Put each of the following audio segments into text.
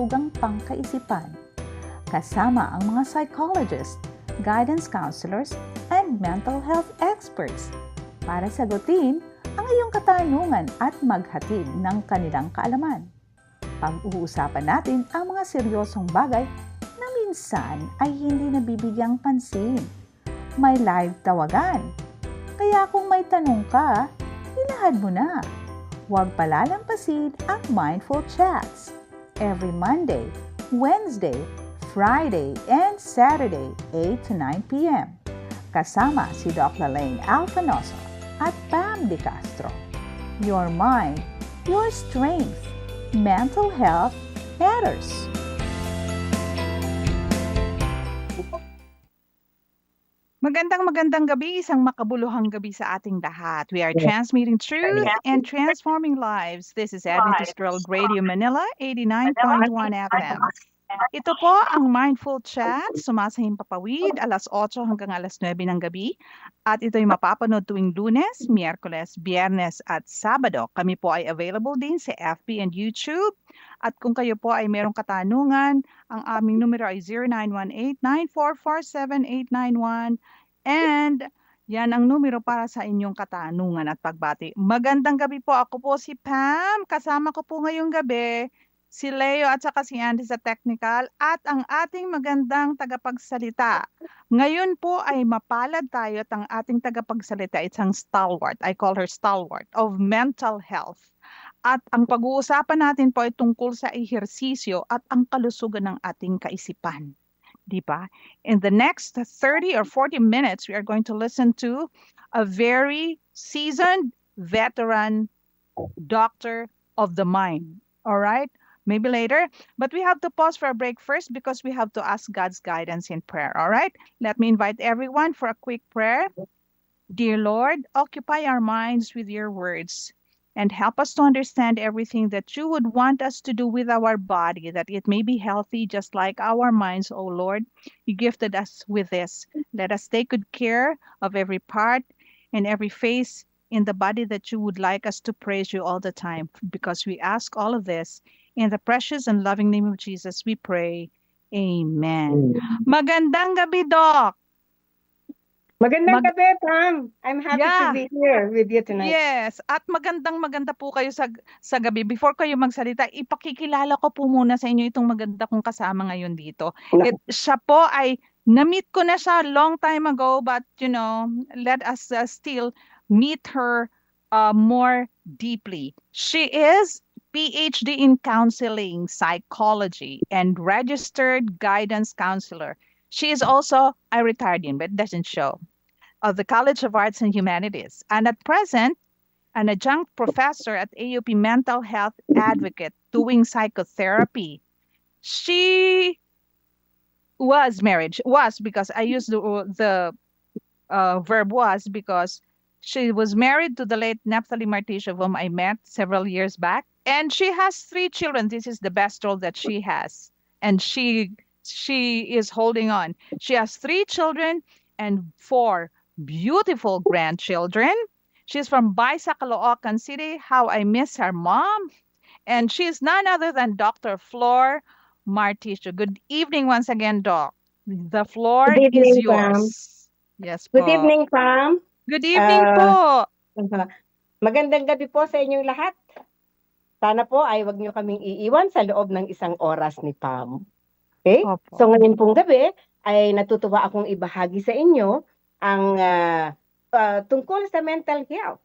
kalusugang pangkaisipan. Kasama ang mga psychologists, guidance counselors, and mental health experts para sagutin ang iyong katanungan at maghatid ng kanilang kaalaman. Pag-uusapan natin ang mga seryosong bagay na minsan ay hindi nabibigyang pansin. May live tawagan. Kaya kung may tanong ka, ilahad mo na. Huwag palalampasin ang Mindful Chats. Every Monday, Wednesday, Friday, and Saturday, 8 to 9 p.m. Kasama si Doc Lalaine Alfanoso at Pam De Castro. Your mind, your strength. Mental health matters. Magandang gabi, isang makabuluhang gabi sa ating lahat. We are transmitting truth and transforming lives. This is Adventist World Radio Manila, 89.1 FM. Ito po ang Mindful Chat, sumasahing papawid, alas 8 hanggang alas 9 ng gabi. At ito'y mapapanood tuwing Lunes, Miyerkules, Biyernes at Sabado. Kami po ay available din sa FB and YouTube. At kung kayo po ay merong katanungan, ang aming numero ay 0918-944-7891. And yan ang numero para sa inyong katanungan at pagbati. Magandang gabi po. Ako po si Pam. Kasama ko po ngayong gabi si Leo at saka si Andy sa technical at ang ating magandang tagapagsalita. Ngayon po ay mapalad tayo at ang ating tagapagsalita ay isang stalwart. I call her stalwart of mental health. At ang pag-uusapan natin po ay tungkol sa ehersisyo at ang kalusugan ng ating kaisipan. Diba? In the next 30 or 40 minutes, we are going to listen to a very seasoned veteran doctor of the mind. All right? Maybe later, but we have to pause for a break first because we have to ask God's guidance in prayer. All right? Let me invite everyone for a quick prayer. Dear Lord, occupy our minds with your words and help us to understand everything that you would want us to do with our body, that it may be healthy just like our minds, O Lord. You gifted us with this. Let us take good care of every part and every phase in the body that you would like us to praise you all the time, because we ask all of this in the precious and loving name of Jesus, we pray. Amen. Magandang gabi, Doc. Magandang gabi, Pam. I'm happy to be here with you tonight. Yes, at maganda po kayo sa gabi. Before kayo magsalita, ipakikilala ko po muna sa inyo itong maganda kong kasama ngayon dito. Siya po ay, na-meet ko na siya long time ago, but let us still meet her more deeply. She is PhD in counseling, psychology, and registered guidance counselor. She is also a retired but doesn't show, of the College of Arts and Humanities, and at present, an adjunct professor at AUP Mental Health Advocate doing psychotherapy. She was married. Was because I used the verb was because she was married to the late Naphtali Martisha, whom I met several years back. And she has 3 children. This is the best role that she has. And she is holding on. She has 3 children and 4 beautiful grandchildren. She's from Baisa, Caloocan City. How I miss her mom. And she's none other than Dr. Flor Martisha. Good evening once again, Doc. The floor is yours. Pam. Yes po. Good evening, Pam. Good evening po. Magandang gabi po sa inyong lahat. Sana po ay wag niyo kaming iiwan sa loob ng isang oras ni Pam. Okay? Opo. So ngayon pong gabi ay natutuwa akong ibahagi sa inyo ang tungkol sa mental health.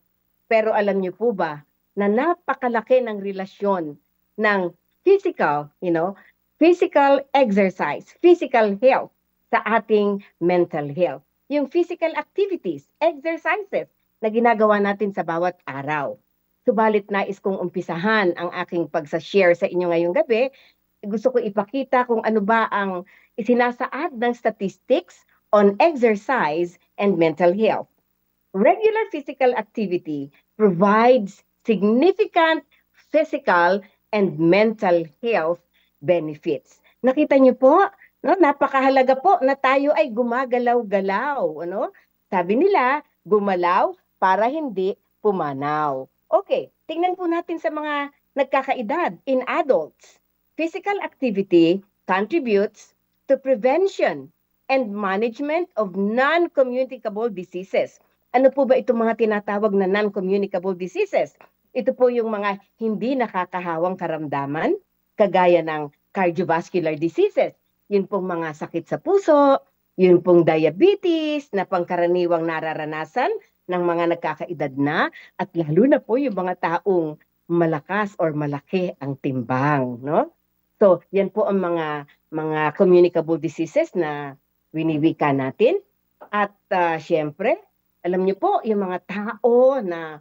Pero alam niyo po ba na napakalaki ng relasyon ng physical exercise, physical health sa ating mental health. Yung physical activities, exercises na ginagawa natin sa bawat araw. Subalit nais kong umpisahan ang aking pagsa-share sa inyo ngayong gabi. Gusto ko ipakita kung ano ba ang isinasaad ng statistics on exercise and mental health. Regular physical activity provides significant physical and mental health benefits. Nakita niyo po, napakahalaga po na tayo ay gumagalaw-galaw. Sabi nila, gumalaw para hindi pumanaw. Okay, tingnan po natin sa mga nagkakaedad in adults. physical activity contributes to prevention and management of non-communicable diseases. Ano po ba itong mga tinatawag na non-communicable diseases? Ito po yung mga hindi nakakahawang karamdaman, kagaya ng cardiovascular diseases. Yun pong mga sakit sa puso, yun pong diabetes na pangkaraniwang nararanasan ng mga nagkakaedad na, at lalo na po yung mga taong malakas or malaki ang timbang, no? So, yan po ang mga communicable diseases na winiwika natin. At syempre, alam niyo po, yung mga tao na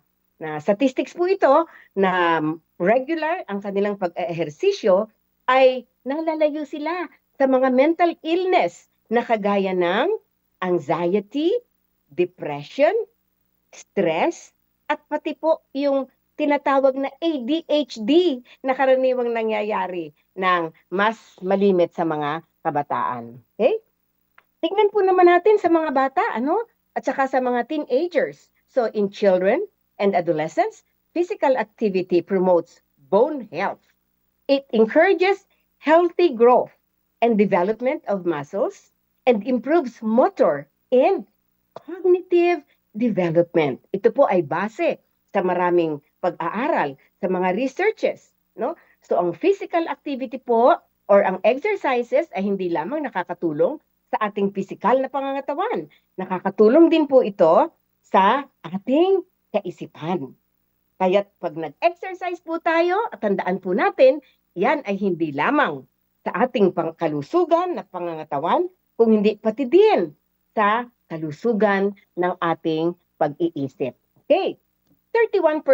statistics po ito na regular ang kanilang pag-ehersisyo ay nalalayo sila sa mga mental illness na kagaya ng anxiety, depression, stress, at pati po yung tinatawag na ADHD na karaniwang nangyayari ng mas malimit sa mga kabataan. Okay? Tingnan po naman natin sa mga bata, ano? At saka sa mga teenagers. So in children and adolescents, physical activity promotes bone health. It encourages healthy growth and development of muscles and improves motor and cognitive development. Ito po ay base sa maraming pag-aaral, sa mga researches, no? So ang physical activity po or ang exercises ay hindi lamang nakakatulong sa ating physical na pangangatawan. Nakakatulong din po ito sa ating kaisipan. Kaya't pag nag-exercise po tayo, at tandaan po natin, yan ay hindi lamang sa ating kalusugan na pangangatawan, kung hindi pati din sa kalusugan ng ating pag-iisip. Okay, 31%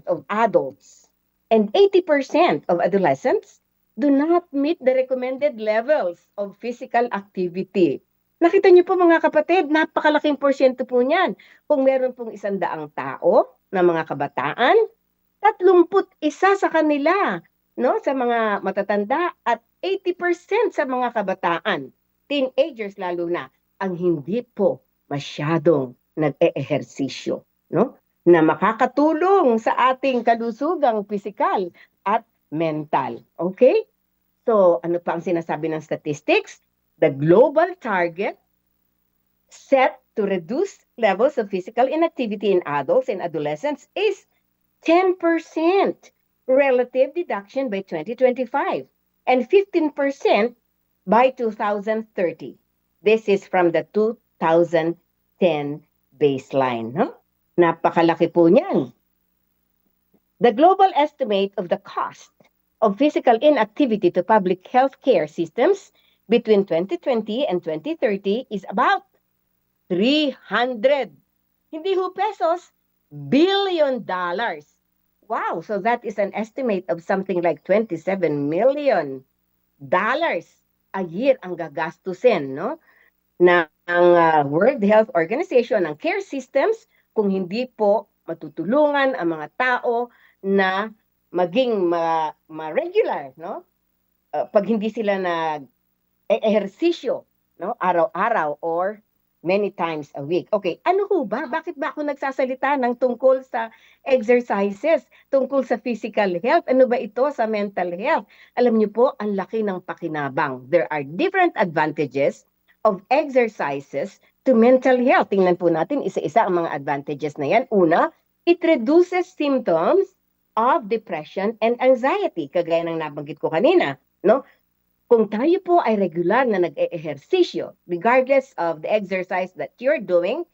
of adults and 80% of adolescents do not meet the recommended levels of physical activity. Nakita niyo po mga kapatid, napakalaking porsyento po niyan. Kung meron pong 100 tao na mga kabataan, 31 sa kanila, no, sa mga matatanda at 80% sa mga kabataan, teenagers lalo na, ang hindi po masyadong nag-eehersisyo, no, na makakatulong sa ating kalusugang pisikal at mental. Okay? So, ano pa ang sinasabi ng statistics? The global target set to reduce levels of physical inactivity in adults and adolescents is 10% relative deduction by 2025 and 15% by 2030. This is from the 2010 baseline. No? Napakalaki po niyan. The global estimate of the cost of physical inactivity to public health care systems between 2020 and 2030 is about 300, hindi ho pesos, billion dollars. Wow, so that is an estimate of something like $27 million a year ang gagastusin, no? Ng World Health Organization ng care systems kung hindi po matutulungan ang mga tao na maging ma-regular, no? Pag hindi sila nag-ehersisyo, no, araw-araw or many times a week. Okay, ano ho ba? Bakit ba ako nagsasalita ng tungkol sa exercises, tungkol sa physical health? Ano ba ito sa mental health? Alam niyo po, ang laki ng pakinabang. There are different advantages of exercises to mental health. Tingnan po natin isa-isa ang mga advantages na yan. Una, it reduces symptoms of depression and anxiety, kagaya ng nabanggit ko kanina, no? Kung tayo po ay regular na nag-eehersisyo, regardless of the exercise that you're doing,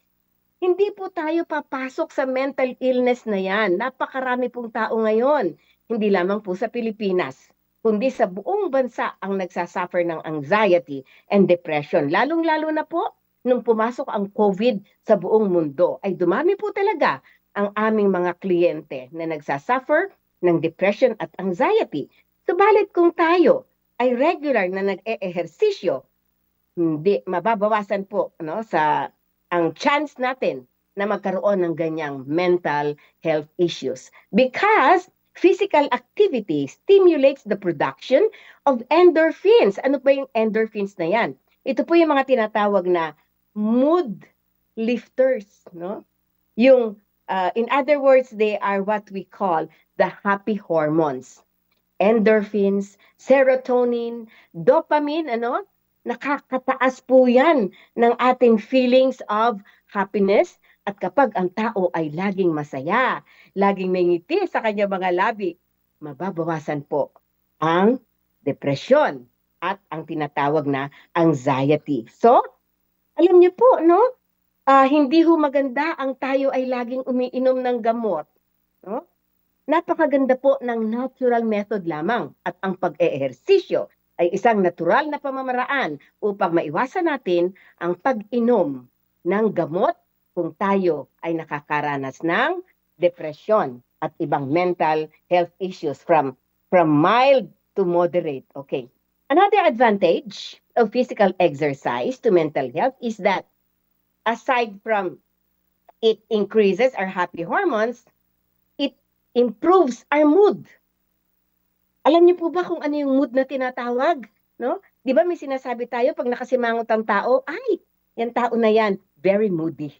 hindi po tayo papasok sa mental illness na yan. Napakarami pong tao ngayon, hindi lamang po sa Pilipinas, kundi sa buong bansa ang nagsasuffer ng anxiety and depression. Lalong-lalo na po, nung pumasok ang COVID sa buong mundo, ay dumami po talaga ang aming mga kliyente na nagsasuffer ng depression at anxiety. Subalit kung tayo ay regular na nag-eehersisyo, hindi mababawasan po, no, sa ang chance natin na magkaroon ng ganyang mental health issues. Because physical activity stimulates the production of endorphins. Ano ba yung endorphins na yan? Ito po yung mga tinatawag na mood lifters, no? Yung in other words, they are what we call the happy hormones. endorphins, serotonin, dopamine, nakakataas po yan ng ating feelings of happiness. At kapag ang tao ay laging masaya, laging may ngiti sa kanyang mga labi, mababawasan po ang depresyon at ang tinatawag na anxiety. So, alam niyo po, hindi ho maganda ang tayo ay laging umiinom ng gamot. No? Napakaganda po ng natural method lamang at ang pag-eehersisyo ay isang natural na pamamaraan upang maiwasan natin ang pag-inom ng gamot kung tayo ay nakakaranas ng depression at ibang mental health issues from mild to moderate. Okay. Another advantage of physical exercise to mental health is that aside from it increases our happy hormones, it improves our mood. Alam niyo po ba kung ano yung mood na tinatawag? No? Di ba may sinasabi tayo pag nakasimangot ang tao, ay, yan tao na yan, very moody.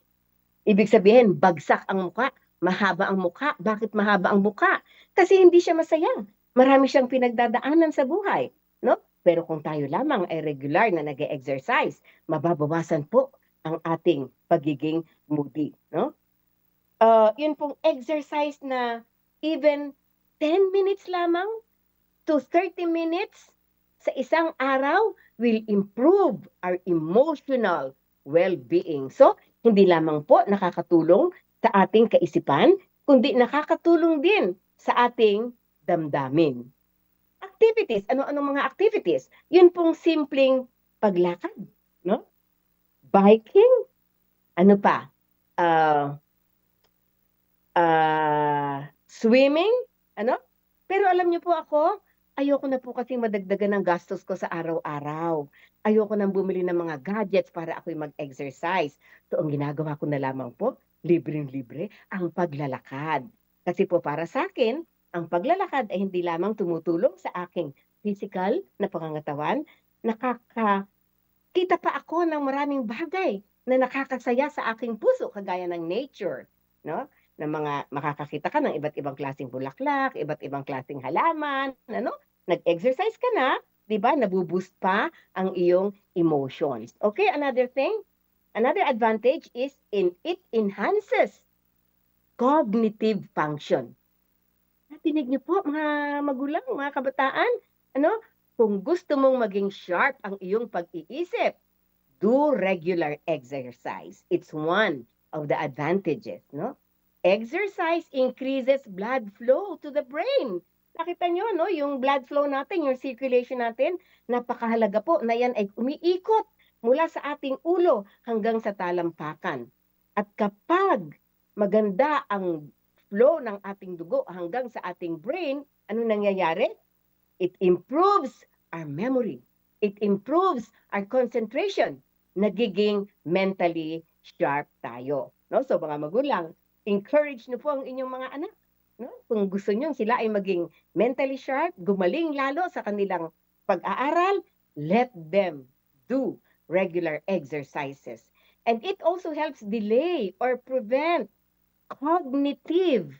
Ibig sabihin, bagsak ang muka, mahaba ang muka. Bakit mahaba ang muka? Kasi hindi siya masaya. Marami siyang pinagdadaanan sa buhay. No? Pero kung tayo lamang ay regular na nag-exercise, mababawasan po ang ating pagiging moody. No? Yun pong exercise na even 10 minutes lamang to 30 minutes sa isang araw will improve our emotional well-being. So, hindi lamang po nakakatulong sa ating kaisipan, kundi nakakatulong din sa ating damdamin. Activities, ano-anong mga activities? Yun pong simpleng paglakad, no? Biking, ano pa? Swimming, Pero alam niyo po ako, ayoko na po kasing madagdagan ng gastos ko sa araw-araw. Ayoko nang bumili ng mga gadgets para ako'y mag-exercise. So, ang ginagawa ko na lamang po, libreng-libre, ang paglalakad. Kasi po para sa akin, ang paglalakad ay hindi lamang tumutulong sa aking physical na pangangatawan, nakakakita pa ako ng maraming bagay na nakakasaya sa aking puso, kagaya ng nature, no? Na mga makakakita ka ng iba't ibang klaseng bulaklak, iba't ibang klaseng halaman, nag-exercise ka na, 'di ba? Nabuboost pa ang iyong emotions. Okay, another advantage is it enhances cognitive function. Natinig niyo po mga magulang, mga kabataan, kung gusto mong maging sharp ang iyong pag-iisip, do regular exercise. It's one of the advantages, no? Exercise increases blood flow to the brain. Nakita nyo, yung blood flow natin, yung circulation natin, napakahalaga po na yan ay umiikot mula sa ating ulo hanggang sa talampakan. At kapag maganda ang flow ng ating dugo hanggang sa ating brain, ano nangyayari? It improves our memory. It improves our concentration. Nagiging mentally sharp tayo. No? So mga magulang, encourage niyo po ang inyong mga anak. No? Kung gusto niyo sila ay maging mentally sharp, gumaling lalo sa kanilang pag-aaral, let them do regular exercises. And it also helps delay or prevent cognitive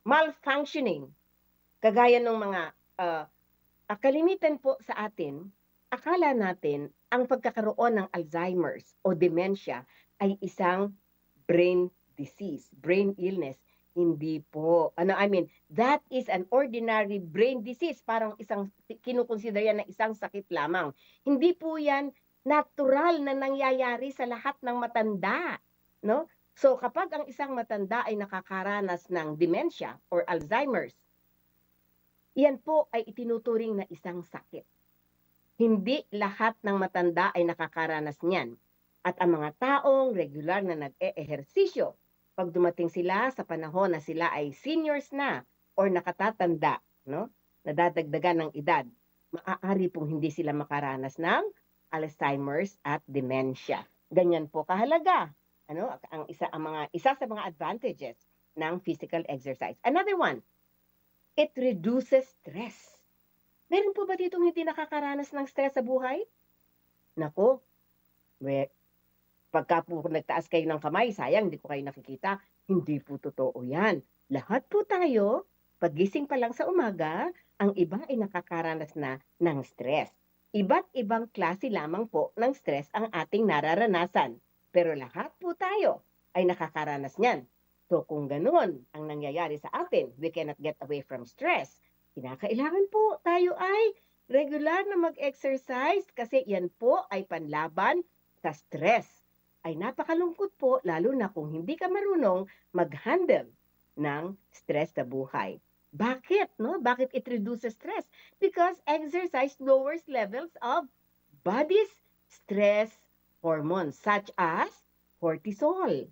malfunctioning. Kagaya ng mga kalimitan po sa atin, akala natin ang pagkakaroon ng Alzheimer's o dementia ay isang brain disease, brain illness. Hindi po. That is an ordinary brain disease. Parang kinukonsider yan na isang sakit lamang. Hindi po yan natural na nangyayari sa lahat ng matanda. No? So kapag ang isang matanda ay nakakaranas ng dementia or Alzheimer's, yan po ay itinuturing na isang sakit. Hindi lahat ng matanda ay nakakaranas niyan. At ang mga taong regular na nag-eehersisyo, pag dumating sila sa panahon na sila ay seniors na or nakatatanda, nadadagdagan ng edad, maaari pong hindi sila makaranas ng Alzheimer's at dementia. Ganyan po kahalaga. Isa sa mga advantages ng physical exercise. Another one, it reduces stress. Meron po ba ditong hindi nakakaranas ng stress sa buhay? Nako, pagka po nagtaas kayo ng kamay, sayang, hindi ko kayo nakikita. Hindi po totoo yan. Lahat po tayo, pagising pa lang sa umaga, ang iba ay nakakaranas na ng stress. Iba't ibang klase lamang po ng stress ang ating nararanasan. Pero lahat po tayo ay nakakaranas niyan. So kung ganun ang nangyayari sa atin, we cannot get away from stress. Kinakailangan po tayo ay regular na mag-exercise kasi yan po ay panlaban sa stress. Ay napakalungkot po lalo na kung hindi ka marunong mag-handle ng stress sa buhay. Bakit? No? Bakit it reduces stress? Because exercise lowers levels of body's stress hormones such as cortisol.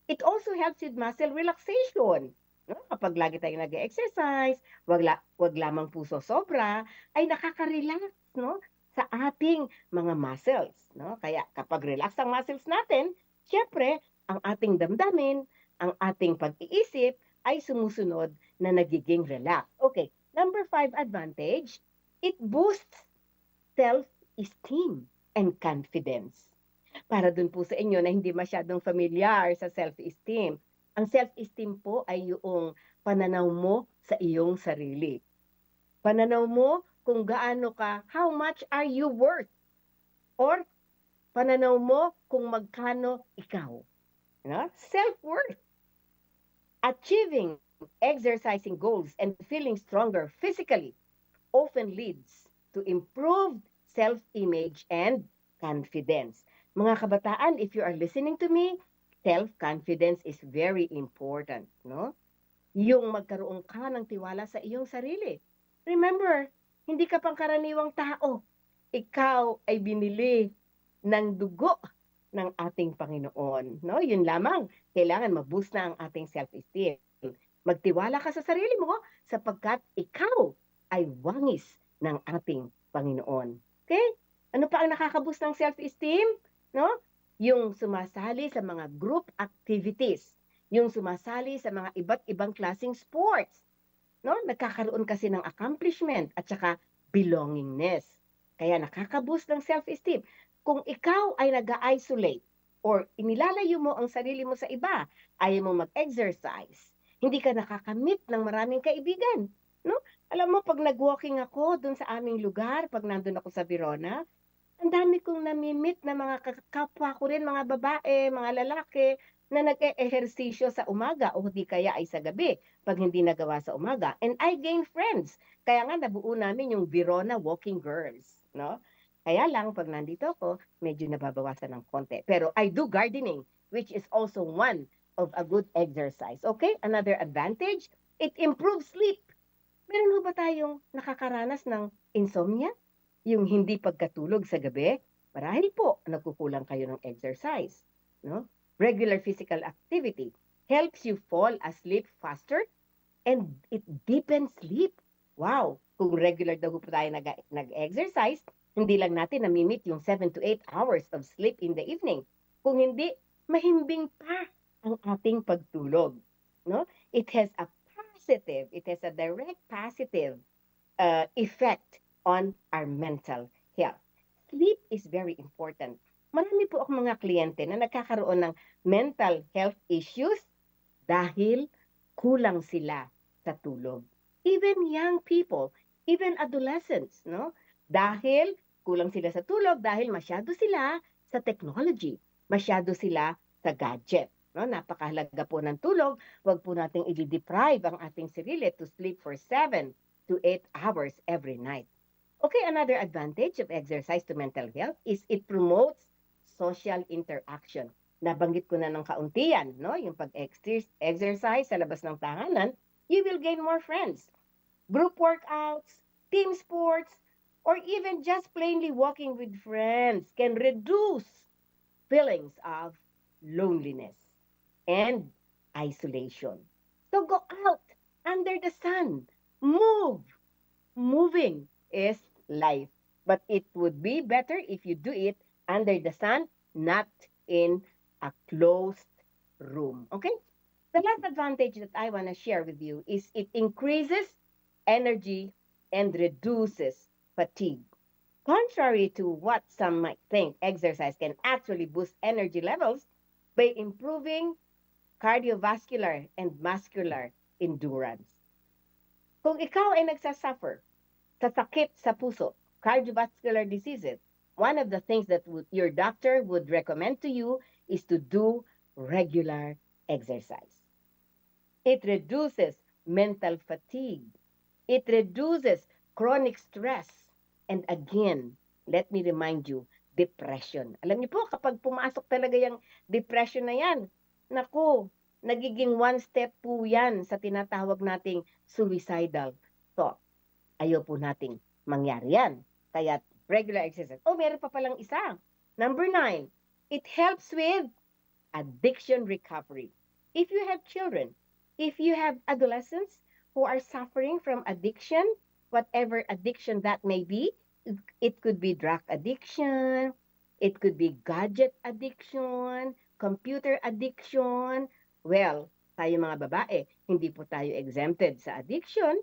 It also helps with muscle relaxation. No? Kapag lagi tayong nag-exercise, wag lamang puso sobra, ay nakaka-relax, no? Sa ating mga muscles. No? Kaya kapag relax ang muscles natin, syempre, ang ating damdamin, ang ating pag-iisip, ay sumusunod na nagiging relax. Okay, number 5 advantage, it boosts self-esteem and confidence. Para dun po sa inyo na hindi masyadong familiar sa self-esteem, ang self-esteem po ay yung pananaw mo sa iyong sarili. Pananaw mo kung gaano ka, how much are you worth? Or pananaw mo kung magkano ikaw. No? Self-worth. Achieving exercising goals and feeling stronger physically often leads to improved self-image and confidence. Mga kabataan, if you are listening to me, self-confidence is very important, no? Yung magkaroon ka ng tiwala sa iyong sarili. Remember, hindi ka pangkaraniwang tao. Ikaw ay binili ng dugo ng ating Panginoon. No? Yun lamang, kailangan ma-boost na ang ating self-esteem. Magtiwala ka sa sarili mo sapagkat ikaw ay wangis ng ating Panginoon. Okay? Ano pa ang nakaka-boost ng self-esteem? No? Yung sumasali sa mga group activities, yung sumasali sa mga iba't ibang klaseng sports. No? Nagkakaroon kasi ng accomplishment at saka belongingness. Kaya nakaka-boost ng self-esteem. Kung ikaw ay nag-isolate or inilalayo mo ang sarili mo sa iba, ayaw mo mag-exercise, hindi ka nakakamit ng maraming kaibigan. No? Alam mo, pag nag-walking ako dun sa aming lugar, pag nandun ako sa Verona, ang dami kong namimit na mga kapwa ko rin, mga babae, mga lalaki, na nag-ehersisyo sa umaga o di kaya ay sa gabi pag hindi nagawa sa umaga. And I gain friends. Kaya nga nabuo namin yung Verona Walking Girls. No? Kaya lang, pag nandito ako, medyo nababawasan ng konti. Pero I do gardening, which is also one of a good exercise. Okay? Another advantage, it improves sleep. Meron ho ba tayong nakakaranas ng insomnia? Yung hindi pagkatulog sa gabi? Marahil po, nagkukulang kayo ng exercise. No? Regular physical activity helps you fall asleep faster and it deepens sleep. Wow! Kung regular daw po tayo nag-exercise, hindi lang natin namimit yung 7 to 8 hours of sleep in the evening. Kung hindi, mahimbing pa ang ating pagtulog. No? It has a direct positive effect on our mental health. Sleep is very important. Marami po akong mga kliyente na nagkakaroon ng mental health issues dahil kulang sila sa tulog. Even young people, even adolescents, no? Dahil kulang sila sa tulog, dahil masyado sila sa technology, masyado sila sa gadget. No? Napakahalaga po ng tulog, huwag po nating i-deprive ang ating sarili to sleep for 7 to 8 hours every night. Okay, another advantage of exercise to mental health is it promotes social interaction. Nabanggit ko na ng kaunti yan, no? Yung pag-exercise sa labas ng tahanan, you will gain more friends. Group workouts, team sports, or even just plainly walking with friends can reduce feelings of loneliness and isolation. So go out under the sun, move. Moving is life, but it would be better if you do it under the sun, not in a closed room. Okay? The last advantage that I want to share with you is it increases energy and reduces fatigue. Contrary to what some might think, exercise can actually boost energy levels by improving cardiovascular and muscular endurance. Kung ikaw ay nagsasuffer sa sakit sa puso, cardiovascular diseases, one of the things that your doctor would recommend to you is to do regular exercise. It reduces mental fatigue. It reduces chronic stress. And again, let me remind you, depression. Alam niyo po, kapag pumasok talaga yung depression na yan, naku, nagiging one step po yan sa tinatawag nating suicidal thought. Ayaw po nating mangyari yan. Kaya regular exercise. Oh, meron pa palang isa. Number 9, it helps with addiction recovery. If you have children, if you have adolescents who are suffering from addiction, whatever addiction that may be, it could be drug addiction, it could be gadget addiction, computer addiction. Well, tayo mga babae, hindi po tayo exempted sa addiction.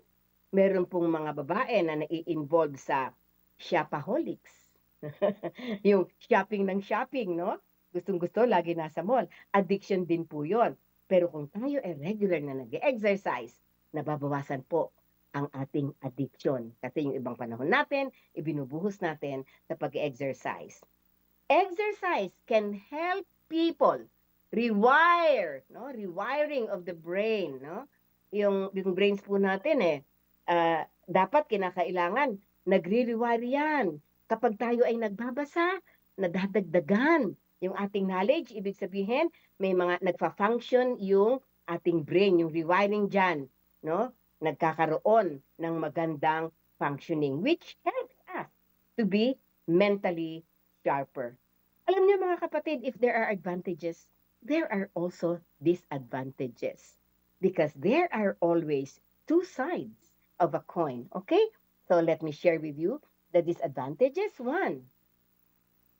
Meron pong mga babae na nai-involve sa shopaholics. Yung shopping ng shopping, no? Gustong-gusto, lagi nasa mall. Addiction din po yon. Pero kung tayo ay regular na nag-exercise, nababawasan po ang ating addiction. Kasi yung ibang panahon natin, ibinubuhos natin sa pag-exercise. Exercise can help people rewire, no? Rewiring of the brain, no? Yung brains po natin dapat kinakailangan nagre-rewire yan. Kapag tayo ay nagbabasa, nadadagdagan yung ating knowledge, ibig sabihin, may mga nagfa-function yung ating brain, yung rewiring dyan, no? Nagkakaroon ng magandang functioning, which helps us to be mentally sharper. Alam niyo mga kapatid, if there are advantages, there are also disadvantages. Because there are always two sides of a coin, okay? So let me share with you the disadvantages. 1,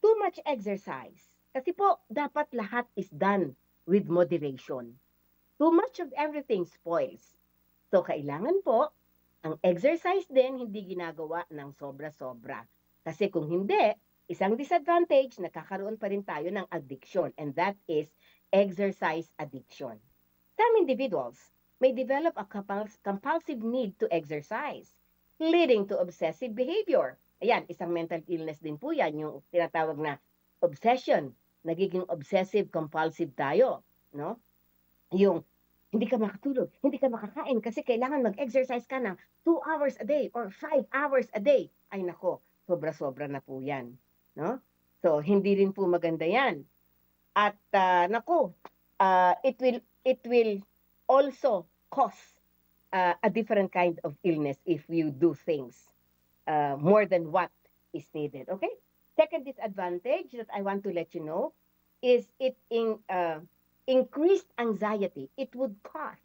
too much exercise. Kasi po, dapat lahat is done with moderation. Too much of everything spoils. So, kailangan po, ang exercise din hindi ginagawa ng sobra-sobra. Kasi kung hindi, isang disadvantage, nakakaroon pa rin tayo ng addiction. And that is exercise addiction. Some individuals may develop a compulsive need to exercise, leading to obsessive behavior. Ayan, isang mental illness din po yan, yung tinatawag na obsession. Nagiging obsessive-compulsive tayo, no? Yung hindi ka makatulog, hindi ka makakain kasi kailangan mag-exercise ka ng 2 hours a day or 5 hours a day. Ay nako, sobra-sobra na po yan, no? So, hindi rin po maganda yan. At it will also cause a different kind of illness if you do things more than what is needed, okay? Second disadvantage that I want to let you know is it increased anxiety. It would cause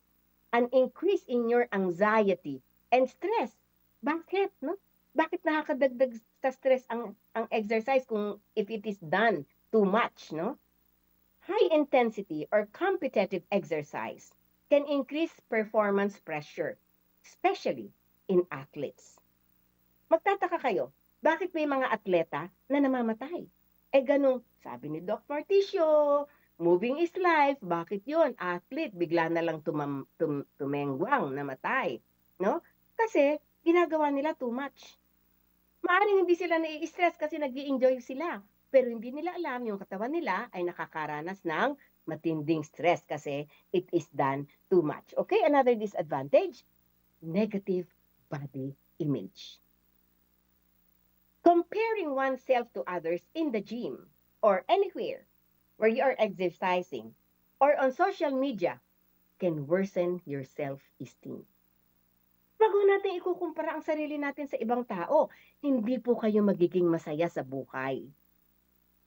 an increase in your anxiety and stress. Bakit, no? Bakit nakakadagdag sa stress ang exercise kung if it is done too much, no? High intensity or competitive exercise can increase performance pressure, especially in athletes. Magtataka kayo, bakit may mga atleta na namamatay? Ganun, sabi ni Doc Marticio, moving is life, bakit yon? Athlete, bigla na lang tumengwang, namatay. No? Kasi, ginagawa nila too much. Maaring hindi sila nai-stress kasi nag-i-enjoy sila. Pero hindi nila alam, yung katawan nila ay nakakaranas ng matinding stress kasi it is done too much. Okay, another disadvantage, negative body image. Comparing oneself to others in the gym or anywhere where you are exercising or on social media can worsen your self-esteem. Bago natin ikukumpara ang sarili natin sa ibang tao, hindi po kayo magiging masaya sa buhay.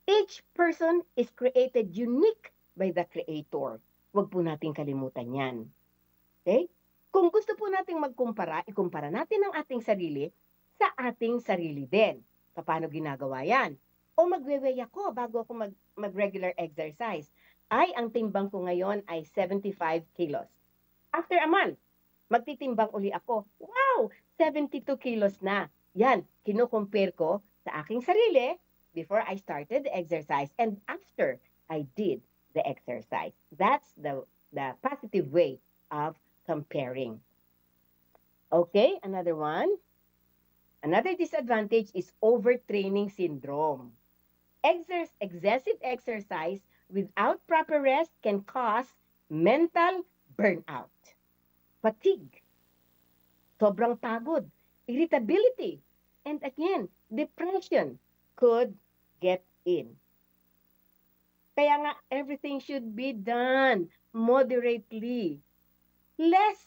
Each person is created unique by the Creator. Huwag po natin kalimutan yan. Okay? Kung gusto po nating magkumpara, ikumpara natin ang ating sarili sa ating sarili din. Paano ginagawa yan? O magwe-weigh ako bago ako mag-regular exercise. Ay, ang timbang ko ngayon ay 75 kilos. After a month, magtitimbang uli ako. Wow! 72 kilos na. Yan, kinukompare ko sa aking sarili before I started the exercise and after I did the exercise. That's the positive way of comparing. Okay, another one. Another disadvantage is overtraining syndrome. Excessive exercise without proper rest can cause mental burnout, fatigue, sobrang pagod, irritability, and again, depression could get in. Kaya nga, everything should be done moderately. Less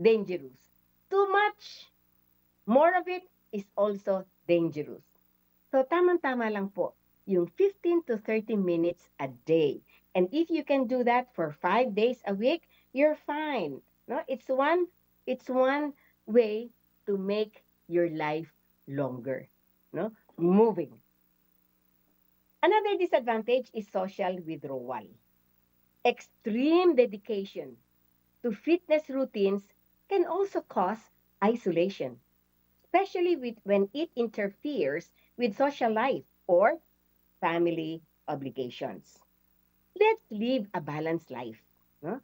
dangerous. Too much, more of it is also dangerous. So, tamang-tama lang po yung 15 to 30 minutes a day. And if you can do that for 5 days a week, you're fine. No? It's one way to make your life longer. No? Moving. Another disadvantage is social withdrawal. Extreme dedication to fitness routines can also cause isolation, especially when it interferes with social life or family obligations. Let's live a balanced life. No?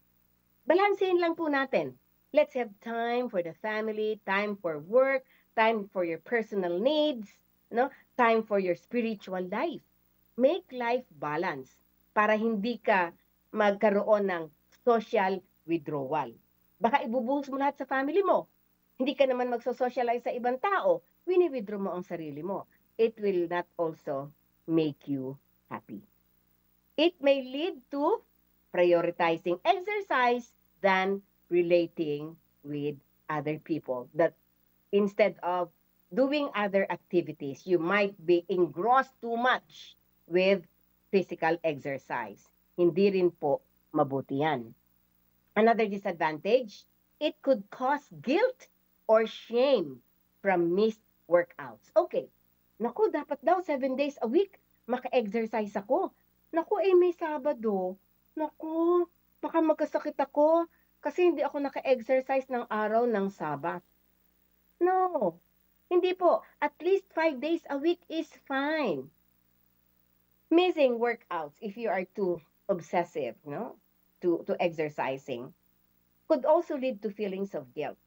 Balansehin lang po natin. Let's have time for the family, time for work, time for your personal needs, no? Time for your spiritual life. Make life balance para hindi ka magkaroon ng social withdrawal. Baka ibubuhos mo lahat sa family mo. Hindi ka naman magso-socialize sa ibang tao. Wini-withdraw mo ang sarili mo. It will not also make you happy. It may lead to prioritizing exercise than relating with other people. That instead of doing other activities, you might be engrossed too much with physical exercise. Hindi rin po mabuti yan. Another disadvantage, it could cause guilt or shame from missed workouts. Okay, naku, dapat daw 7 days a week maka-exercise ako. Naku, may Sabado. Naku, baka magkasakit ako kasi hindi ako naka-exercise ng araw ng Sabat. No, hindi po. At least 5 days a week is fine. Missing workouts if you are too obsessive, no, to exercising could also lead to feelings of guilt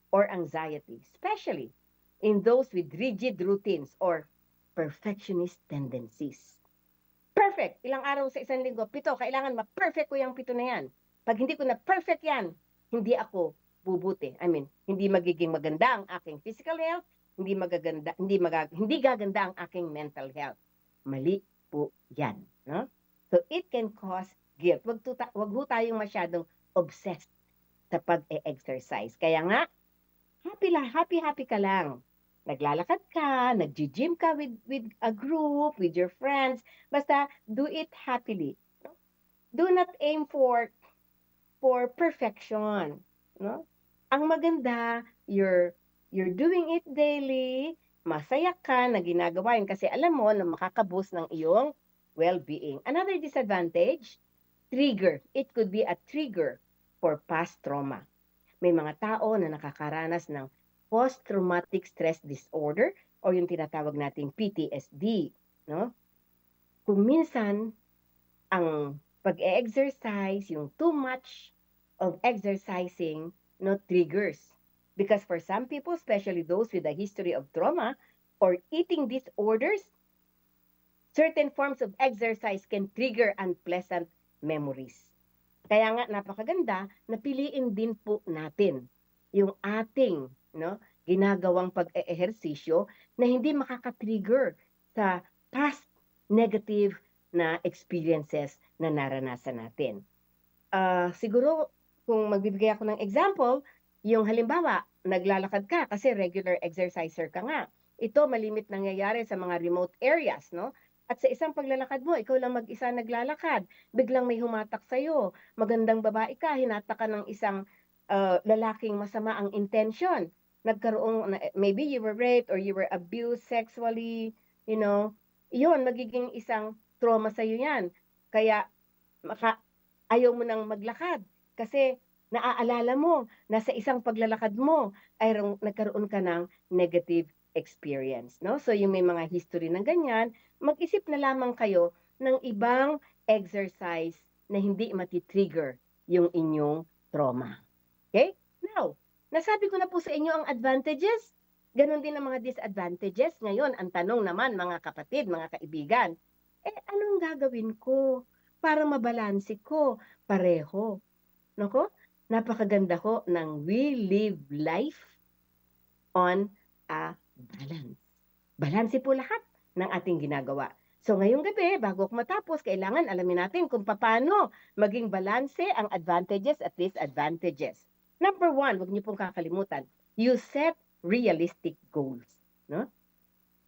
or anxiety, especially in those with rigid routines or perfectionist tendencies. Perfect. Ilang araw sa isang linggo? 7. Kailangan ma-perfect ko yung 7 na yan. Pag hindi ko na perfect yan, hindi ako bubuti. I mean, hindi magiging maganda ang aking physical health, hindi gaganda ang aking mental health. Mali po yan. No? So, it can cause guilt. Wag ho tayong masyadong obsessed sa pag-exercise. Kaya nga, happy ka lang. Naglalakad ka, nag-gym ka with a group, with your friends. Basta, do it happily. No? Do not aim for perfection. No? Ang maganda, you're doing it daily, masaya ka na ginagawa yun kasi alam mo na makakaboost ng iyong well-being. Another disadvantage, trigger. It could be a trigger for past trauma. May mga tao na nakakaranas ng post-traumatic stress disorder o yung tinatawag nating PTSD, no? Kung minsan ang pag-exercise, yung too much of exercising, no, triggers. Because for some people, especially those with a history of trauma or eating disorders, certain forms of exercise can trigger unpleasant memories. Kaya nga napakaganda na piliin din po natin yung ating ginagawang pag-ehersisyo na hindi makaka-trigger sa past negative na experiences na naranasan natin. Siguro kung magbibigay ako ng example, yung halimbawa, naglalakad ka kasi regular exerciser ka nga. Ito malimit nangyayari sa mga remote areas, no? At sa isang paglalakad mo, ikaw lang mag-isa naglalakad, biglang may humatak sa'yo, magandang babae ka, hinatak ka ng isang lalaking masama ang intention. Nagkaroon, maybe you were raped or you were abused sexually, yun, magiging isang trauma sa'yo yan. Kaya, ayaw mo nang maglakad kasi naaalala mo na sa isang paglalakad mo ay nagkaroon ka ng negative experience, no? So yung may mga history ng ganyan, mag-isip na lamang kayo ng ibang exercise na hindi matitrigger yung inyong trauma. Okay? Now, nasabi ko na po sa inyo ang advantages. Ganon din ang mga disadvantages. Ngayon, ang tanong naman, mga kapatid, mga kaibigan, anong gagawin ko para mabalanse ko pareho? Nako, napakaganda ko ng We Live Life on a Balance. Balanse po lahat ng ating ginagawa. So ngayong gabi, bago ako matapos, kailangan alamin natin kung paano maging balanse ang advantages at disadvantages. Number 1, huwag niyo pong kakalimutan, you set realistic goals. No?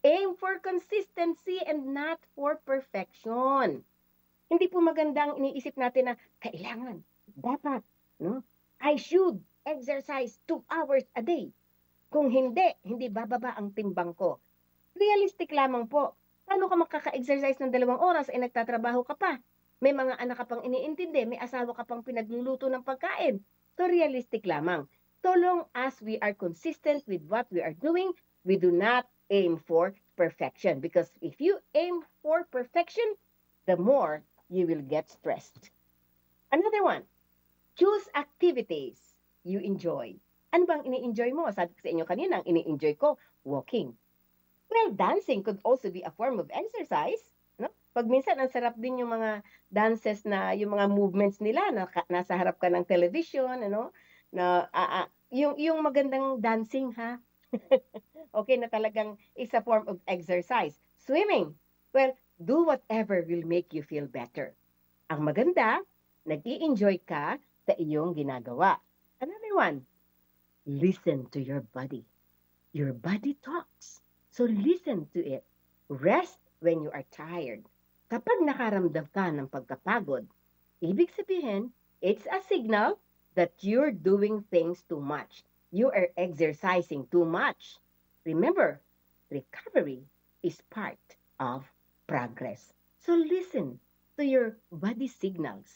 Aim for consistency and not for perfection. Hindi po magandang iniisip natin na kailangan, dapat, no? I should exercise 2 hours a day. Kung hindi bababa ang timbang ko. Realistic lamang po. Paano ka makaka-exercise ng 2 oras ay nagtatrabaho ka pa? May mga anak ka pang iniintindi, may asawa ka pang pinagluluto ng pagkain. So realistic lamang. So long as we are consistent with what we are doing, we do not aim for perfection. Because if you aim for perfection, the more you will get stressed. Another one, choose activities you enjoy. Ano bang ini-enjoy mo? Sabi ko sa inyo kanina, ang ini-enjoy ko, walking. Well, dancing could also be a form of exercise. No? Pag minsan, ang sarap din yung mga dances na, yung mga movements nila, na nasa harap ka ng television, ano? Na, yung magandang dancing, ha? Okay, na talagang is a form of exercise. Swimming. Well, do whatever will make you feel better. Ang maganda, nag-i-enjoy ka sa iyong ginagawa. Another one, listen to your body. Your body talks. So listen to it. Rest when you are tired. Kapag nakaramdam ka ng pagkapagod, ibig sabihin, it's a signal that you're doing things too much. You are exercising too much. Remember, recovery is part of progress. So listen to your body signals.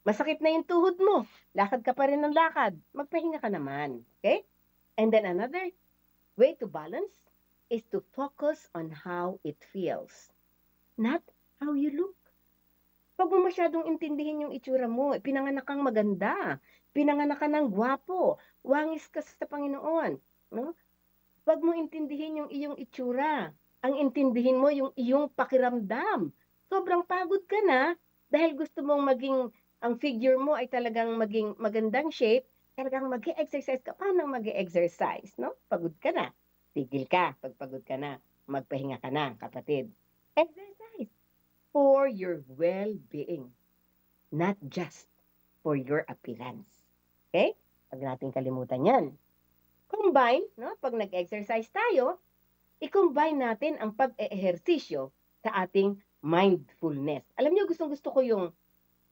Masakit na yung tuhod mo, lakad ka pa rin ng lakad, magpahinga ka naman. Okay? And then another way to balance is to focus on how it feels, not how you look. Pag mo masyadong intindihin yung itsura mo, pinanganak kang maganda, pinanganak ka ng gwapo, wangis ka sa Panginoon. No? Pag mo intindihin yung iyong itsura, ang intindihin mo yung iyong pakiramdam. Sobrang pagod ka na dahil gusto mong maging, ang figure mo ay talagang maging magandang shape, talagang mag-exercise ka. Paano mag-exercise? No? Pagod ka na. Tigil ka pag pagod ka na. Magpahinga ka na, kapatid. Exercise for your well-being, not just for your appearance. Okay? Huwag natin kalimutan yan. Combine, no? Pag nag-exercise tayo, i-combine natin ang pag-ehersisyo sa ating mindfulness. Alam niyo, gustong-gusto ko yung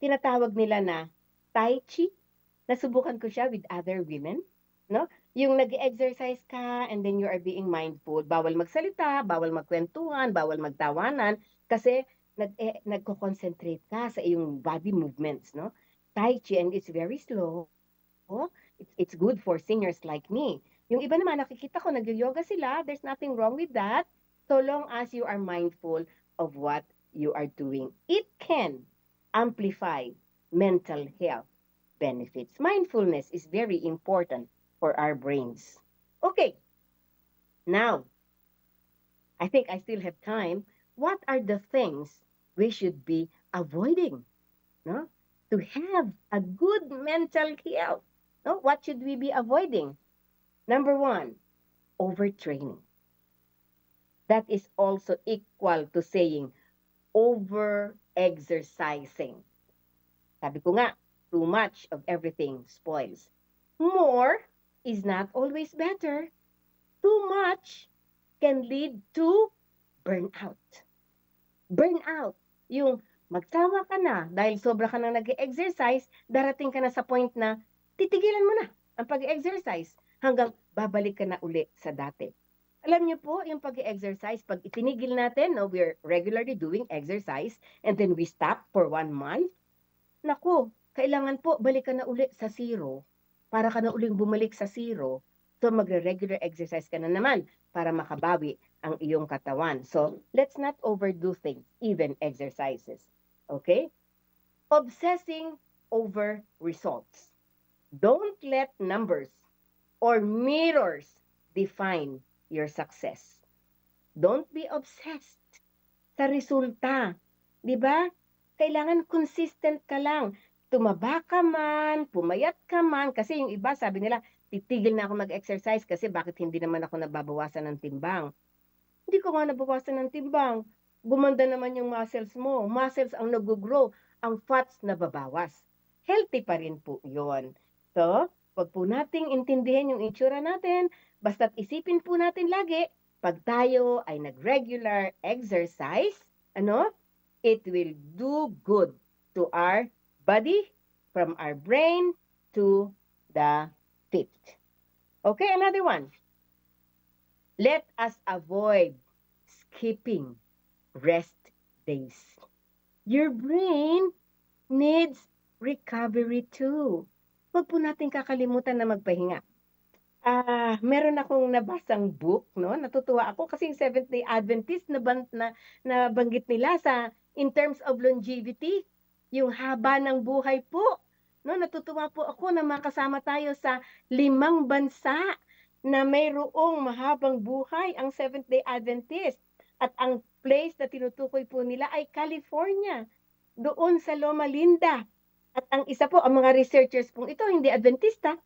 tinatawag nila na Tai Chi. Nasubukan ko siya with other women. No? Yung nag-exercise ka and then you are being mindful. Bawal magsalita, bawal magkwentuhan, bawal magtawanan kasi nagko-concentrate ka sa iyong body movements. No? Tai Chi, and it's very slow. It's good for seniors like me. Yung iba naman, nakikita ko, nag-yoga sila. There's nothing wrong with that. So long as you are mindful of what you are doing. It can amplify mental health benefits. Mindfulness is very important for our brains. Okay. Now, I think I still have time. What are the things we should be avoiding, no? To have a good mental health? No? What should we be avoiding? Number 1, overtraining. That is also equal to saying over-exercising. Sabi ko nga, too much of everything spoils. More is not always better. Too much can lead to burnout. Burnout, yung magsawa ka na dahil sobra ka nang nag-exercise, darating ka na sa point na titigilan mo na ang pag-exercise hanggang babalik ka na uli sa dati. Alam niyo po, yung pag-exercise, pag itinigil natin, no, we're regularly doing exercise and then we stop for 1 month, naku, kailangan po balik ka na uli sa zero para ka na uling bumalik sa zero. So magre-regular exercise ka na naman para makabawi ang iyong katawan. So let's not overdo things, even exercises. Okay? Obsessing over results. Don't let numbers or mirrors define your success. Don't be obsessed sa resulta. Di ba? Kailangan consistent ka lang. Tumaba ka man, pumayat ka man, kasi yung iba sabi nila, titigil na ako mag-exercise kasi bakit hindi naman ako nababawasan ng timbang. Hindi ko nga nabawasan ng timbang. Gumanda naman yung muscles mo. Muscles ang nag-grow, ang fats nababawas. Healthy pa rin po yun. So, wag po nating intindihin yung itsura natin, basta't isipin po natin lagi, pag tayo ay nag-regular exercise, it will do good to our body, from our brain to the feet. Okay, another one. Let us avoid skipping rest days. Your brain needs recovery too. Huwag po natin kakalimutan na magpahinga. Meron akong nabasang book, no? Natutuwa ako kasi yung Seventh-day Adventist nabanggit nila in terms of longevity, yung haba ng buhay po. No, natutuwa po ako na makasama tayo sa 5 bansa na mayroong mahabang buhay ang Seventh-day Adventist. At ang place na tinutukoy po nila ay California, doon sa Loma Linda. At ang isa po, ang mga researchers pong ito, hindi Adventista,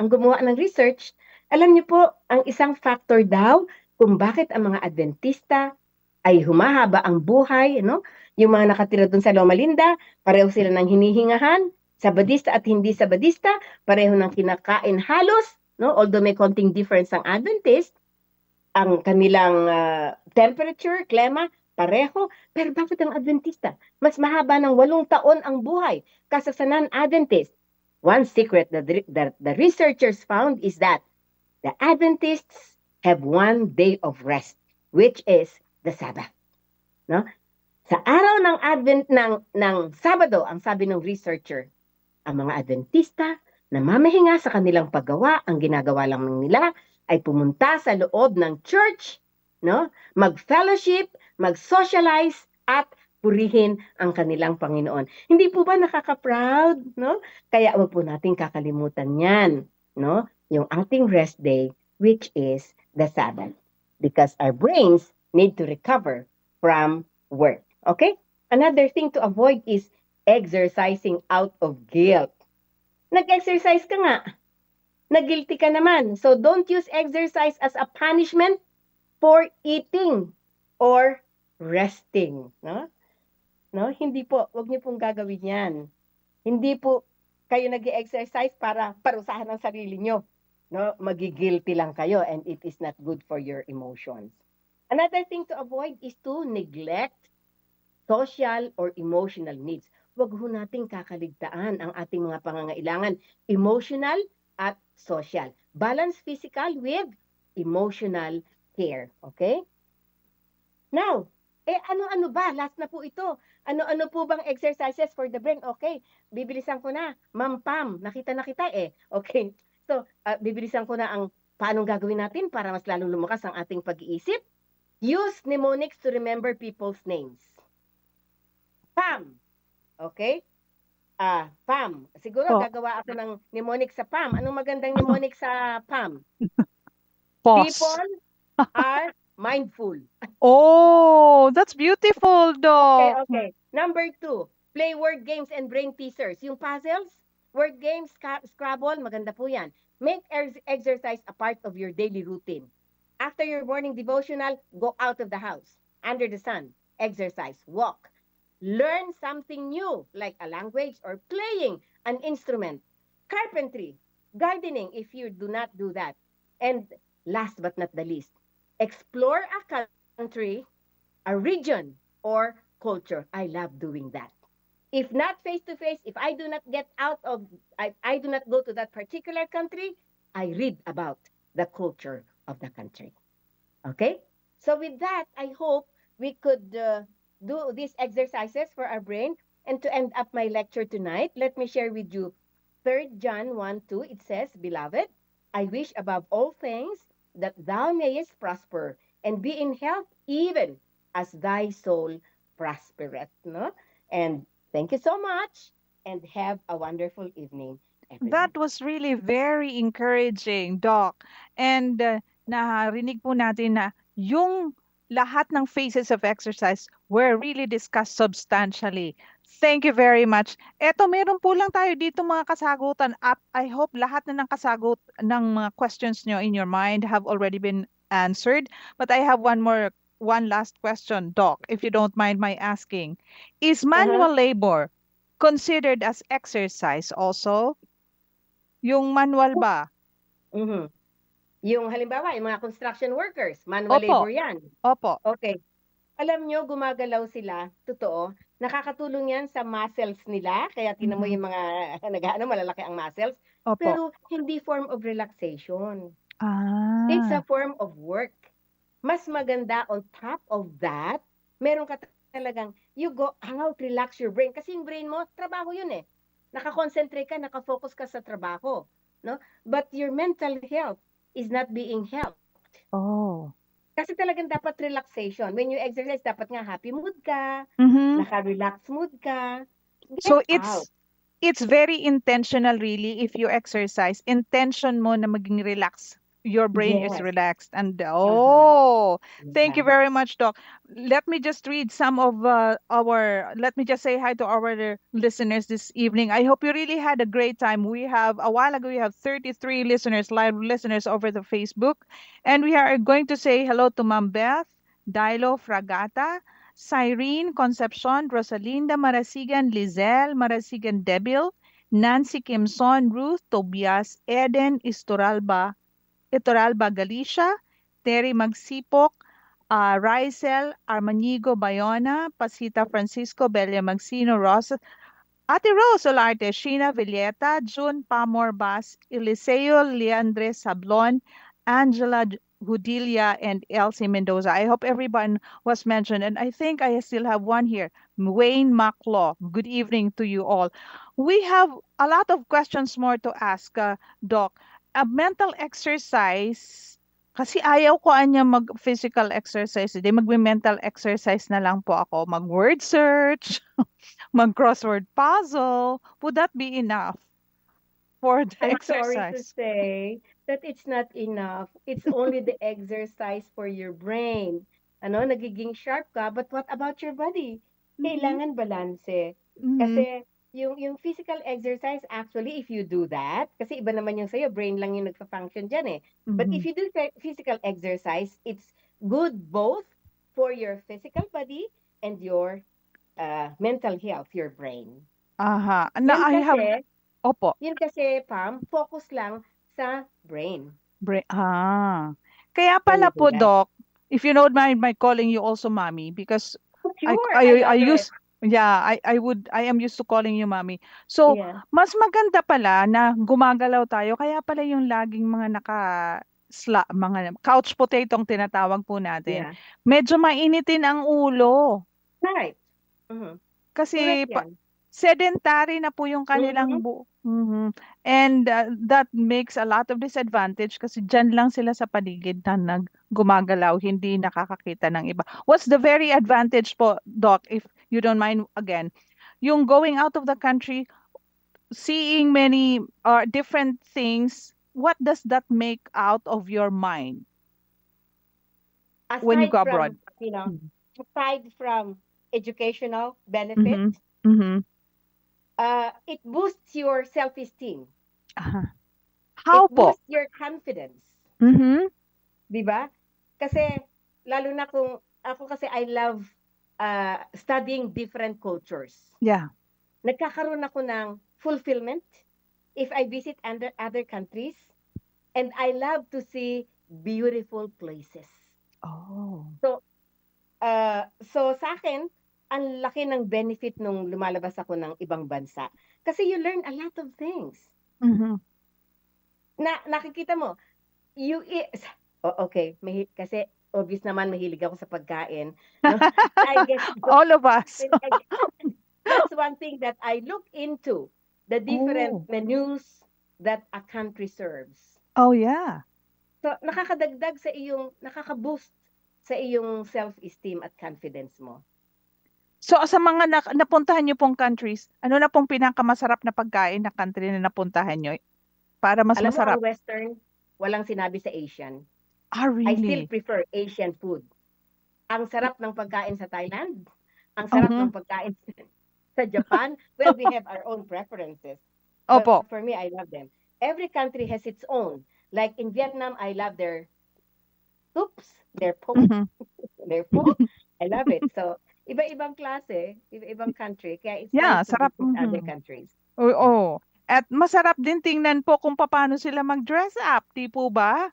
ang gumawa ng research, alam niyo po, ang isang factor daw kung bakit ang mga Adventista ay humahaba ang buhay, no? Yung mga nakatira doon sa Loma Linda, pareho sila ng hinihingahan, Sabadista at hindi Sabadista, pareho ng kinakain halos, no? Although may konting difference ang Adventist, ang kanilang temperature, klima, pareho. Pero bakit ang Adventista? Mas mahaba ng 8 taon ang buhay kaysa sa non-Adventist. One secret that the researchers found is that the Adventists have 1 day of rest, which is the Sabbath. No? Sa araw ng Advent ng Sabado, ang sabi ng researcher, ang mga Adventista na mamahinga sa kanilang paggawa, ang ginagawa lang nila ay pumunta sa loob ng church, no? Mag-fellowship, mag-socialize, at purihin ang kanilang Panginoon. Hindi po ba nakaka-proud, no? Kaya wag po nating kakalimutan 'yan, no? Yung ating rest day, which is the Sabbath, because our brains need to recover from work. Okay? Another thing to avoid is exercising out of guilt. Nag-exercise ka nga, nag-guilty ka naman. So don't use exercise as a punishment for eating or resting, no? No, hindi po, wag niyo pong gagawin 'yan. Hindi po kayo nag-exercise para parusahan ang sarili niyo, no? Magigilty lang kayo and it is not good for your emotions. Another thing to avoid is to neglect social or emotional needs. Wag ho nating kakaligtaan ang ating mga pangangailangan, emotional at social. Balance physical with emotional care, okay? Now, ano-ano ba? Last na po ito. Ano-ano po bang exercises for the brain? Okay, bibilisan ko na. Ma'am Pam, nakita na kita eh. Okay, so bibilisan ko na ang paanong gagawin natin para mas lalong lumakas ang ating pag-iisip. Use mnemonics to remember people's names. Pam, okay? Pam. Siguro gagawa ako ng mnemonic sa Pam. Anong magandang mnemonic sa Pam? Pause. People are mindful. Oh, that's beautiful, Doc. Okay. Number 2, play word games and brain teasers. Yung puzzles, word games, Scrabble, maganda po yan. Make exercise a part of your daily routine. After your morning devotional, go out of the house, under the sun, exercise, walk. Learn something new, like a language or playing an instrument. Carpentry, gardening, if you do not do that. And last but not the least, explore a country, a region, or culture. I love doing that. If not face to face, if I do not I do not go to that particular country, I read about the culture of the country. Okay? So with that, I hope we could do these exercises for our brain. And to end up my lecture tonight, let me share with you 3 John 1:2. It says, Beloved, I wish above all things that thou mayest prosper and be in health even as thy soul prospereth. No? And thank you so much and have a wonderful evening. Evelyn. That was really very encouraging, Doc. And narinig po natin na yung lahat ng phases of exercise were really discussed substantially. Thank you very much. Eto, meron po lang tayo dito mga kasagutan. I hope lahat na ng kasagot ng mga questions nyo in your mind have already been answered. But I have one last question, Doc, if you don't mind my asking. Is manual labor considered as exercise also? Yung manual ba? Mhm. Yung halimbawa, yung mga construction workers, manual Opo. labor yan. Opo. Okay. Alam nyo, gumagalaw sila, totoo. Nakakatulong yan sa muscles nila, kaya tinan mo Mhm. yung mga malalaki ang muscles. Opo. Pero hindi form of relaxation. It's Ah. a form of work. Mas maganda on top of that, meron ka talagang, you go out, relax your brain. Kasi yung brain mo, trabaho yun eh. Nakakonsentrate ka, nakafocus ka sa trabaho. No? But your mental health is not being helped. Oh. Kasi talagang dapat relaxation. When you exercise, dapat nga happy mood ka, Mhm. naka-relax mood ka. So Get out. it's very intentional really if you exercise. Intention mo na maging relax. Your brain is Yes. relaxed. And thank you Yeah. very much, Doc. Let me just read some of let me just say hi to our listeners this evening. I hope you really had a great time. A while ago, we have 33 listeners, live listeners over the Facebook. And we are going to say hello to Ma'am Beth, Dilo Fragata, Cyrene Concepcion, Rosalinda Marasigan, Lizelle Marasigan Debil, Nancy Kimson, Ruth Tobias, Eden Itoralba Galicia, Terry Magsipok, Rysel Armanigo Bayona, Pasita Francisco Belia Magsino Rosa, Ate Rose Olarte, Sheena Villeta, June Pamor Bas, Eliseo Leandre Sablon, Angela Gudilia, and Elsie Mendoza. I hope everyone was mentioned. And I think I still have one here, Wayne Maclaw. Good evening to you all. We have a lot of questions more to ask, Doc. A mental exercise, kasi ayaw ko anya mag-physical exercise. Hindi, mag-mental exercise na lang po ako. Mag-word search, mag-crossword puzzle. Would that be enough for the I'm sorry to exercise? say that it's not enough. It's only the exercise for your brain. Ano, nagiging sharp ka, but what about your body? Kailangan balanse. Kasi yung physical exercise, actually, if you do that, kasi iba naman yung sa'yo, brain lang yung nagpa-function dyan eh. But if you do physical exercise, it's good both for your physical body and your mental health, your brain. Aha. Yun I have, kasi, opo. yun kasi, Pam, focus lang sa brain. Kaya When pala you do po, that. Doc, if you don't mind my calling you also mommy, because Sure, I love it. I am used to calling you mommy. So, Yeah. mas maganda pala na gumagalaw tayo. Kaya pala yung laging mga mga couch potato ang tinatawag po natin. Yeah. Medyo mainitin ang ulo. Right. Mhm. Kasi Correct yan. sedentary na po yung kanilang And that makes a lot of disadvantage kasi dyan lang sila sa paligid na gumagalaw, hindi nakakakita ng iba. What's the very advantage po, Doc, if you don't mind again? Yung going out of the country, seeing many different things, what does that make out of your mind when you Aside go from, abroad? aside from educational benefit, it boosts your self-esteem. How It po? boosts your confidence. Di ba? Kasi, lalo na kung, ako kasi I love studying different cultures. Yeah. Nagkakaroon ako ng fulfillment if I visit other countries, and I love to see beautiful places. Oh. So sa akin, ang laki ng benefit nung lumalabas ako ng ibang bansa. Kasi you learn a lot of things. Nakikita mo, okay, kasi obvious naman mahilig ako sa pagkain. No? I guess all of us. That's one thing that I look into, the different menus that a country serves. Oh, yeah. So, nakakaboost sa iyong self-esteem at confidence mo. So sa mga napuntahan niyo pong countries, ano na pong pinakamasarap na pagkain na country na napuntahan niyo para mas Alam mo, masarap? ang Western, walang sinabi sa Asian. Ah, I still really? prefer Asian food. Ang sarap ng pagkain sa Thailand. Ang sarap Mhm. ng pagkain sa Japan. Well, we have our own preferences. But Opo. for me, I love them. Every country has its own. Like in Vietnam, I love their soups, their po, Mhm. their po. I love it. So, iba-ibang klase, iba-ibang country. Kaya it's nice Yeah, to sarap. visit other Mhm. countries. Oo. At masarap din tingnan po kung paano sila mag-dress up, di po ba?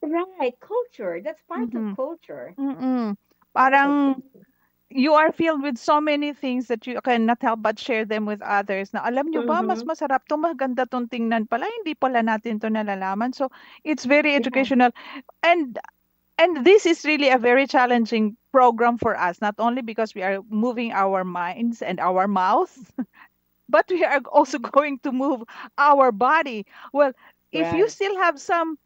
Right, culture. That's part of Mhm. culture. Mm. Part of Parang culture. you are filled with so many things that you cannot help but share them with others. Na alam nyo ba, mas Mm-hmm. masarap to, maganda tong tingnan pala, hindi pala natin to nalalaman. So, it's very Yeah. educational. And and this is really a very challenging program for us, not only because we are moving our minds and our mouths, but we are also going to move our body. Well, if you Right. still have some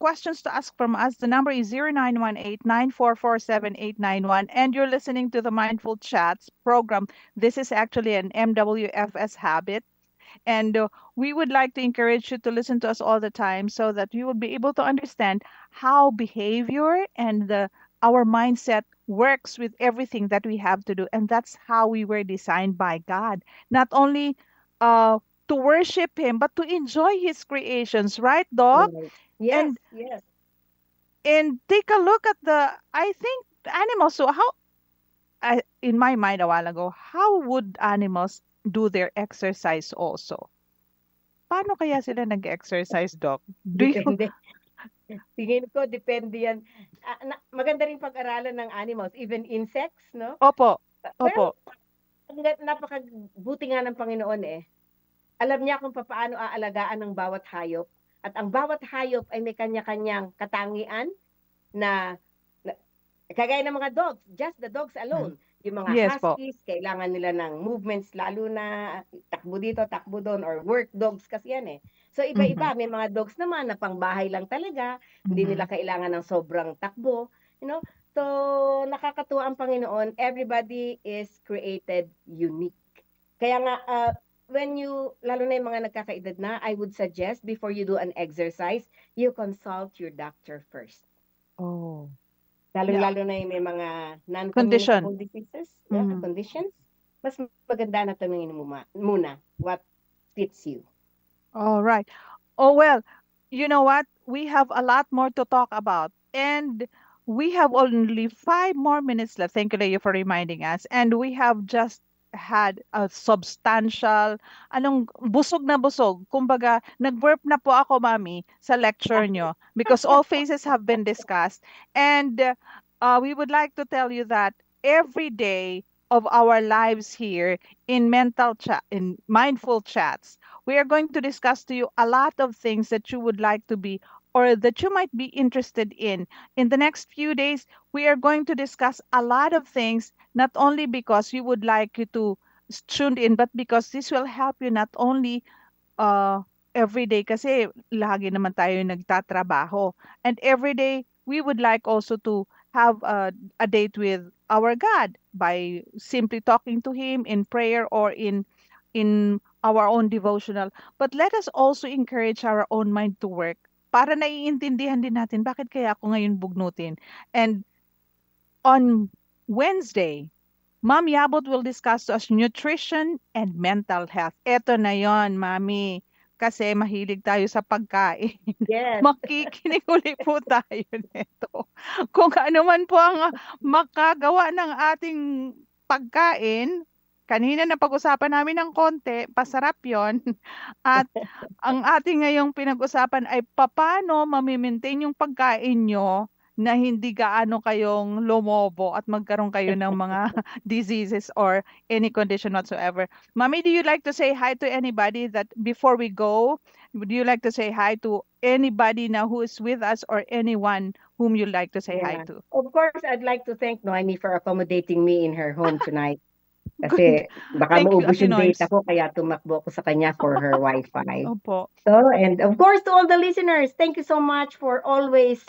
questions to ask from us, the number is 0918-944-7891, and you're listening to the Mindful Chats program. This is actually an MWFS habit. And we would like to encourage you to listen to us all the time so that you will be able to understand how behavior and our mindset works with everything that we have to do. And that's how we were designed by God. Not only uh, to worship Him, but to enjoy His creations, right, Doc? Right. Yes, And yes. take a look at I think, animals. So how, in my mind a while ago, how would animals do their exercise also? Paano kaya sila nag-exercise, Doc? Do you Depende. Tingin ko, depende yan. Maganda rin pag-aralan ng animals, even insects, no? Opo, Well, opo. napakabuti nga ng Panginoon eh. Alam niya kung paano aalagaan ng bawat hayop. At ang bawat hayop ay may kanya-kanyang katangian na, na kagaya ng mga dogs, just the dogs alone. Yung mga Yes po. huskies, kailangan nila ng movements, lalo na takbo dito, takbo doon, or work dogs kasi yan eh. So iba-iba, may mga dogs naman na pangbahay lang talaga, hindi nila kailangan ng sobrang takbo, you know. So nakakatuwa ang Panginoon, everybody is created unique. Kaya nga, when you, lalo na yung mga nagkakaedad na, I would suggest before you do an exercise, you consult your doctor first. Oh. Lalong-lalo na yung may mga Condition. non-communicable diseases, conditions, mas maganda na tanungin mo muna what fits you. All right. Oh, well, you know what? We have a lot more to talk about. And we have only 5 more minutes left. Thank you, Leo, for reminding us. And we have just had a substantial, busog na busog. Kumbaga, nag-burp na po ako, Mami, sa lecture nyo because all phases have been discussed. And we would like to tell you that every day of our lives here in in mindful chats, we are going to discuss to you a lot of things that you would like to be or that you might be interested in. In the next few days, we are going to discuss a lot of things, not only because you would like you to tune in, but because this will help you not only uh, every day kasi lagi naman tayo nagtatrabaho. And every day, we would like also to have a date with our God by simply talking to Him in prayer or in our own devotional. But let us also encourage our own mind to work para naiintindihan din natin bakit kaya ako ngayon bugnutin. And on Wednesday, Ma'am Yabot will discuss to us nutrition and mental health. Eto na yon, Mami. Kasi mahilig tayo sa pagkain. Yes. Makikinig uli po tayo nito. Kung ano man po ang makagawa ng ating pagkain, kanina na pag-usapan namin ng konti, pasarap yon. At ang ating ngayong pinag-usapan ay paano mamimaintain yung pagkain nyo na hindi gaano kayong lumobo at magkaroon kayo ng mga diseases or any condition whatsoever. Mommy, do you like to say hi to anybody that before we go? Would you like to say hi to anybody now who is with us or anyone whom you like to say hi Yeah. to? Of course, I'd like to thank Noemi for accommodating me in her home tonight. Good. Kasi baka Thank you, maubos Ate yung Noims. data ko, kaya tumakbo ko sa kanya for her Wi-Fi. Opo. So, and of course, to all the listeners, thank you so much for always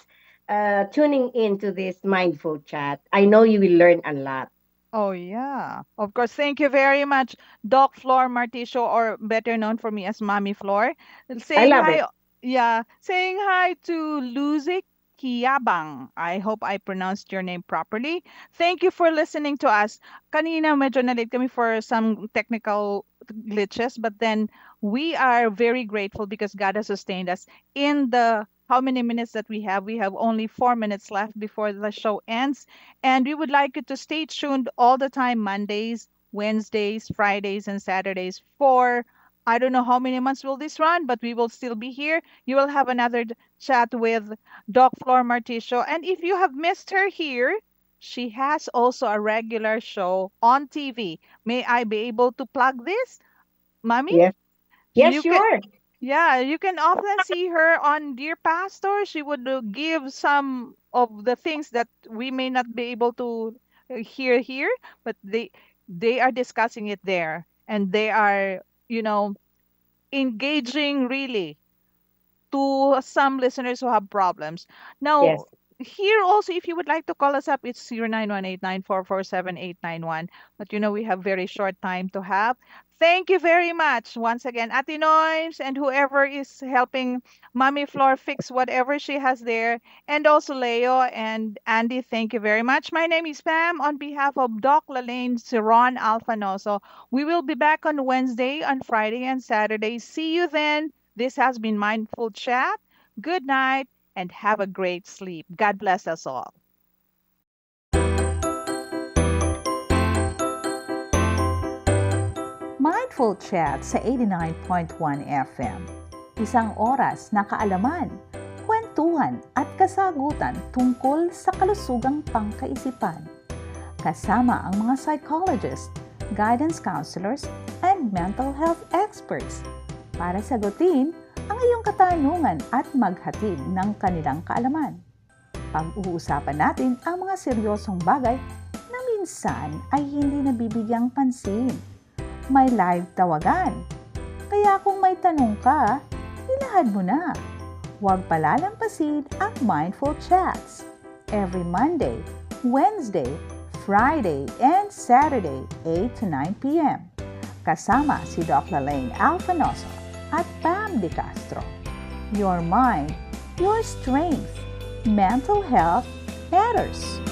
tuning in to this mindful chat. I know you will learn a lot. Oh, yeah. Of course. Thank you very much, Doc Flor Marticio, or better known for me as Mommy Flor. I Saying love hi, it. yeah, saying hi to Luzik Kiabang. I hope I pronounced your name properly. Thank you for listening to us. Kanina medyo na-late kami for some technical glitches, but then we are very grateful because God has sustained us in the how many minutes that we have. We have only 4 minutes left before the show ends. And we would like you to stay tuned all the time, Mondays, Wednesdays, Fridays, and Saturdays for I don't know how many months will this run, but we will still be here. You will have another chat with Doc Flor Marticio. And if you have missed her here, she has also a regular show on TV. May I be able to plug this, Mommy? Yes. Yes, You can sure. yeah, you can often see her on Dear Pastor. She would give some of the things that we may not be able to hear here, but they are discussing it there, and they are, you know, engaging really to some listeners who have problems. Yes. Now, here also, if you would like to call us up, it's 0918-944-7891. But we have very short time to have. Thank you very much once again, Ate Noims, and whoever is helping Mommy Flor fix whatever she has there, and also Leo and Andy. Thank you very much. My name is Pam on behalf of Doc Lalaine Ciron Alfanoso. We will be back on Wednesday, on Friday, and Saturday. See you then. This has been Mindful Chat. Good night and have a great sleep. God bless us all. Mindful Chat sa 89.1 FM. Isang oras na kaalaman, kwentuhan at kasagutan tungkol sa kalusugang pangkaisipan. Kasama ang mga psychologists, guidance counselors, and mental health experts para sagutin ang iyong katanungan at maghatid ng kanilang kaalaman. Pag-uusapan natin ang mga seryosong bagay na minsan ay hindi nabibigyang pansin. May live tawagan. Kaya kung may tanong ka, ilahad mo na. Huwag palalampasin ang Mindful Chats. Every Monday, Wednesday, Friday, and Saturday, 8 to 9 p.m. Kasama si Doc Lalaine Alfanoso at Pam De Castro. Your mind, your strength. Mental health matters.